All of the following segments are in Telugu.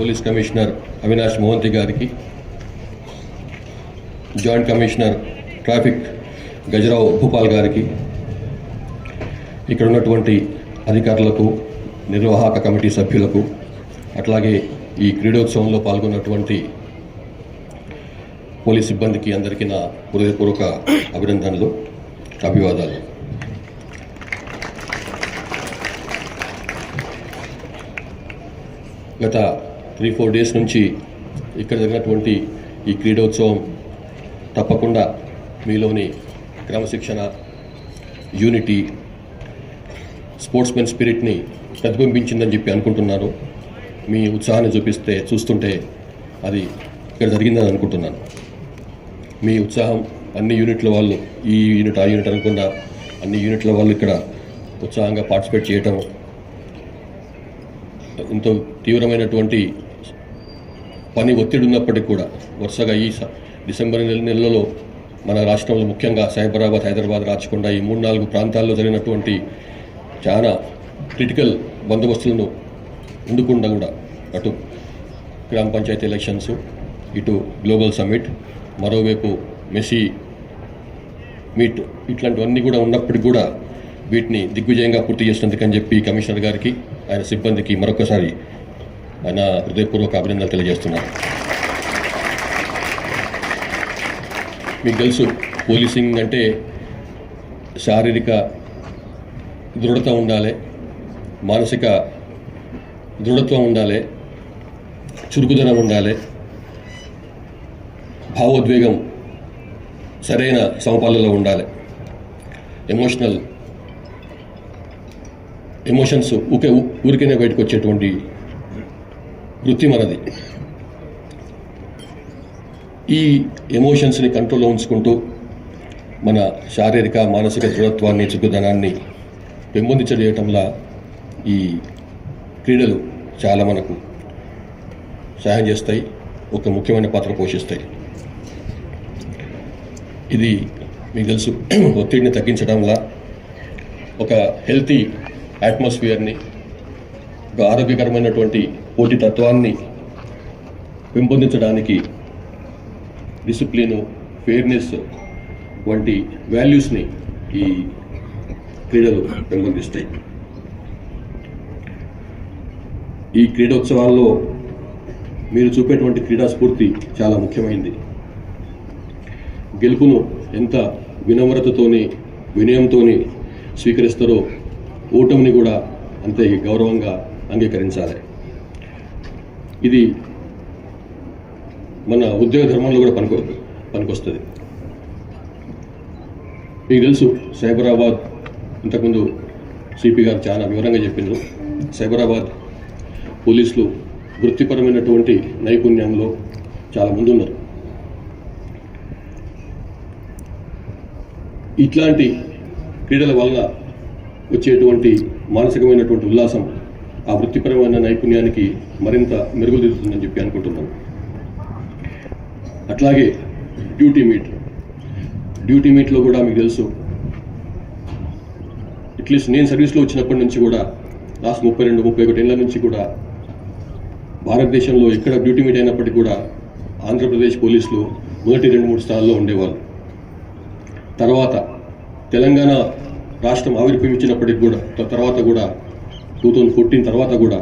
పోలీస్ కమిషనర్ అవినాష్ మోహంతి గారికి, joint commissioner traffic Gajarao Bhupal గారికి, ఇక్కడ ఉన్నటువంటి అధికారులకు, నిర్వాహక కమిటీ సభ్యులకు, అట్లాగే ఈ క్రీడోత్సవంలో పాల్గొన్నటువంటి పోలీస్ సిబ్బందికి అందరికీ నా హృదయపూర్వక అభినందనలు, అభివాదాలు. గత 3-4 డేస్ నుంచి ఇక్కడ జరిగినటువంటి ఈ క్రీడోత్సవం తప్పకుండా మీలోని క్రమశిక్షణ, యూనిటీ, స్పోర్ట్స్మెన్ స్పిరిట్ని ప్రతిబింబించిందని చెప్పి అనుకుంటున్నాను. మీ ఉత్సాహాన్ని చూస్తుంటే అది ఇక్కడ జరిగిందని అనుకుంటున్నాను. మీ ఉత్సాహం అన్ని యూనిట్ల వాళ్ళు, ఈ యూనిట్ ఆ యూనిట్ అనుకున్న అన్ని యూనిట్ల వాళ్ళు ఇక్కడ ఉత్సాహంగా పార్టిసిపేట్ చేయటం, ఎంతో తీవ్రమైనటువంటి పని ఒత్తిడి ఉన్నప్పటికీ కూడా వరుసగా ఈ డిసెంబర్ నెలలో మన రాష్ట్రంలో ముఖ్యంగా సైబరాబాద్, హైదరాబాద్, రాచకొండ ఈ 3-4 ప్రాంతాల్లో జరిగినటువంటి చాలా క్రిటికల్ బందోబస్తులను ఉండకుండా కూడా అటు గ్రామ పంచాయతీ ఎలక్షన్స్, ఇటు గ్లోబల్ సమ్మిట్, మరోవైపు మెస్సీ మీట్, ఇట్లాంటివన్నీ కూడా ఉన్నప్పటికీ కూడా వీటిని దిగ్విజయంగా పూర్తి చేసినందుకని చెప్పి కమిషనర్ గారికి, ఆయన సిబ్బందికి మరొకసారి ఆయన హృదయపూర్వక అభినందనలు తెలియజేస్తున్నారు. మీకు తెలుసు, పోలీసింగ్ అంటే శారీరక దృఢత ఉండాలి, మానసిక దృఢత్వం ఉండాలి, చురుకుదనం ఉండాలి, భావోద్వేగం సరైన సమపాలలో ఉండాలి, ఎమోషన్స్ ఊరికనే బయటకు వచ్చేటువంటి వృత్తి మనది. ఈ ఎమోషన్స్ని కంట్రోల్లో ఉంచుకుంటూ మన శారీరక, మానసిక దృఢత్వాన్ని, చురుకుదనాన్ని పెంపొందించడంలా ఈ క్రీడలు చాలా మనకు సహాయం చేస్తాయి, ఒక ముఖ్యమైన పాత్ర పోషిస్తాయి. ఇది మీకు తెలుసు, ఒత్తిడిని తగ్గించడంలా, ఒక హెల్తీ అట్మాస్ఫియర్ని, ఒక ఆరోగ్యకరమైనటువంటి పోటీతత్వాన్ని పెంపొందించడానికి డిసిప్లిను, ఫెయిర్నెస్ వంటి వాల్యూస్ని ఈ క్రీడలు పెంపొందిస్తాయి. ఈ క్రీడోత్సవాల్లో మీరు చూపేటువంటి క్రీడా స్ఫూర్తి చాలా ముఖ్యమైనది. గెలుపును ఎంత వినమ్రతతోని, వినయంతోని స్వీకరిస్తారో ఓటమిని కూడా అంతే గౌరవంగా అంగీకరించాలి. ఇది మన ఉద్యోగ ధర్మంలో కూడా పనికొస్తుంది. మీకు తెలుసు, సైబరాబాద్ ఇంతకుముందు సిపి గారు చాలా వివరంగా చెప్పిండ్రు. సైబరాబాద్ పోలీసులు వృత్తిపరమైనటువంటి నైపుణ్యంలో చాలా ముందున్నారు. ఇట్లాంటి క్రీడల వల్ల వచ్చేటువంటి మానసికమైనటువంటి ఉల్లాసం ఆ వృత్తిపరమైన నైపుణ్యానికి మరింత మెరుగుదిద్దుతుందని చెప్పి అనుకుంటున్నాను. అట్లాగే డ్యూటీ మీట్లో కూడా మీకు తెలుసు, అట్లీస్ట్ నేను సర్వీస్లో వచ్చినప్పటి నుంచి కూడా లాస్ట్ 32-31 ఏళ్ళ నుంచి కూడా భారతదేశంలో ఎక్కడ డ్యూటీ మీట్ అయినప్పటికీ కూడా ఆంధ్రప్రదేశ్ పోలీసులు మొదటి 2-3 స్థానాల్లో ఉండేవాళ్ళు. తర్వాత తెలంగాణ రాష్ట్రం ఆవిర్భవించినప్పటికి కూడా తర్వాత కూడా 2014 తర్వాత కూడా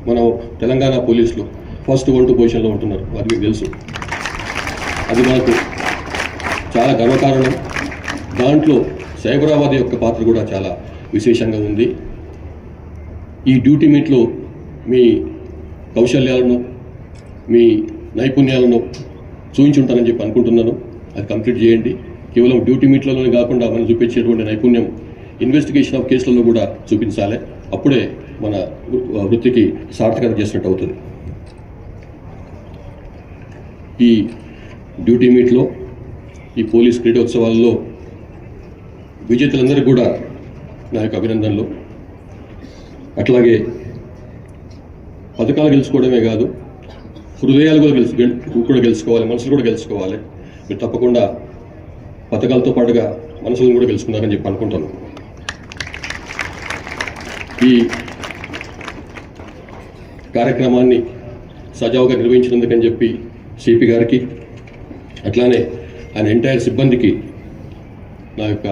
మనం తెలంగాణ పోలీసులు ఫస్ట్ 1-2 పొజిషన్లో ఉంటున్నారు. అది మీకు తెలుసు. అది మనకు చాలా గర్వకారణం. దాంట్లో సైబరాబాద్ యొక్క పాత్ర కూడా చాలా విశేషంగా ఉంది. ఈ డ్యూటీ మీట్లో మీ కౌశల్యాలను, మీ నైపుణ్యాలను చూపించుంటానని చెప్పి అనుకుంటున్నాను. అది కంప్లీట్ చేయండి. కేవలం డ్యూటీ మీట్లలోనే కాకుండా మనం చూపించేటువంటి నైపుణ్యం ఇన్వెస్టిగేషన్ ఆఫ్ కేసులలో కూడా చూపించాలి. అప్పుడే మన వృత్తికి సార్థకత చేసినట్టు అవుతుంది. ఈ డ్యూటీ మీట్లో, ఈ పోలీస్ క్రీడోత్సవాల్లో విజేతలందరికీ కూడా నా యొక్క అభినందనలు. అట్లాగే పథకాలు గెలుచుకోవడమే కాదు, హృదయాలు కూడా గెలుచుకోవాలి, మనసులు కూడా గెలుచుకోవాలి. మీరు తప్పకుండా పథకాలతో పాటుగా మనసులను కూడా గెలుచుకున్నారని చెప్పి అనుకుంటాను. ఈ కార్యక్రమాన్ని సజావుగా నిర్వహించినందుకని చెప్పి సిపి గారికి, అట్లానే ఆయన ఎంటైర్ సిబ్బందికి నా యొక్క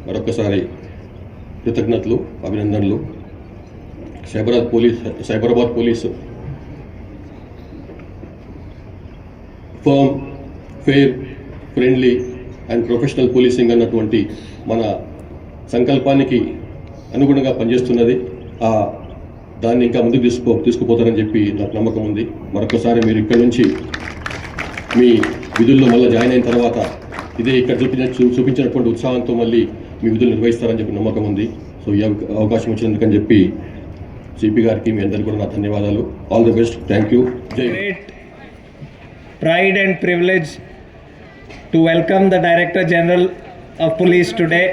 మరొకసారి కృతజ్ఞతలు, అభినందనలు. Cyberabad police firm, fair, friendly and professional policing అన్నటువంటి మన సంకల్పానికి అనుగుణంగా పనిచేస్తున్నది. దాన్ని ఇంకా ముందుకు తీసుకుపోతారని చెప్పి నాకు నమ్మకం ఉంది. మరొకసారి మీరు ఇక్కడ నుంచి మీ విధుల్లో మళ్ళీ జాయిన్ అయిన తర్వాత ఇదే ఇక్కడ చూపించినటువంటి ఉత్సాహంతో మళ్ళీ మీ విధులు నిర్వహిస్తారని చెప్పి నమ్మకం ఉంది. సో ఈ అవకాశం వచ్చినందుకని చెప్పి సిపి గారికి మీ అందరికీ కూడా నా ధన్యవాదాలు. All the best. Thank you. Great pride and privilege to welcome the Director General of Police today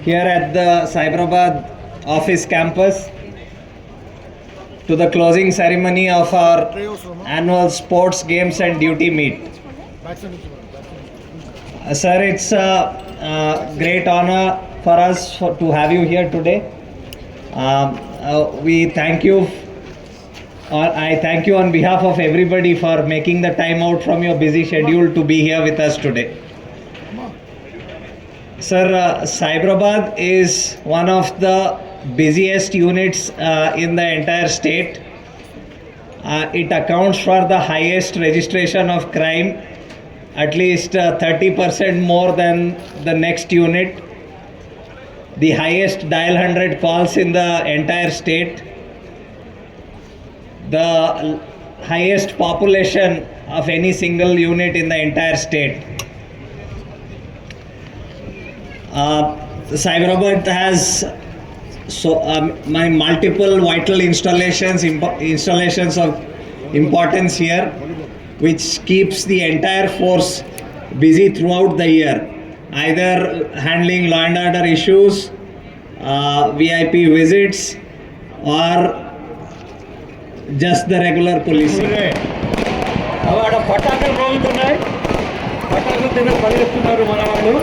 here at the Cyberabad office campus to the closing ceremony of our annual sports games and duty meet. Sir, it's a great honor for us to have you here today. We thank you. I thank you on behalf of everybody for making the time out from your busy schedule to be here with us today. Sir, Cyberabad is one of the busiest units in the entire state. It accounts for the highest registration of crime, at least 30% more than the next unit. The highest dial 100 calls in the entire state. The highest population of any single unit in the entire state. Cyberabad has my multiple vital installations of importance here, which keeps the entire force busy throughout the year, either handling law and order issues, VIP visits, or just the regular policing. పటాకులు రోజుతున్నాయి, పటాకులు దగ్గర పరిగెత్తున్నారు మన వాళ్ళు.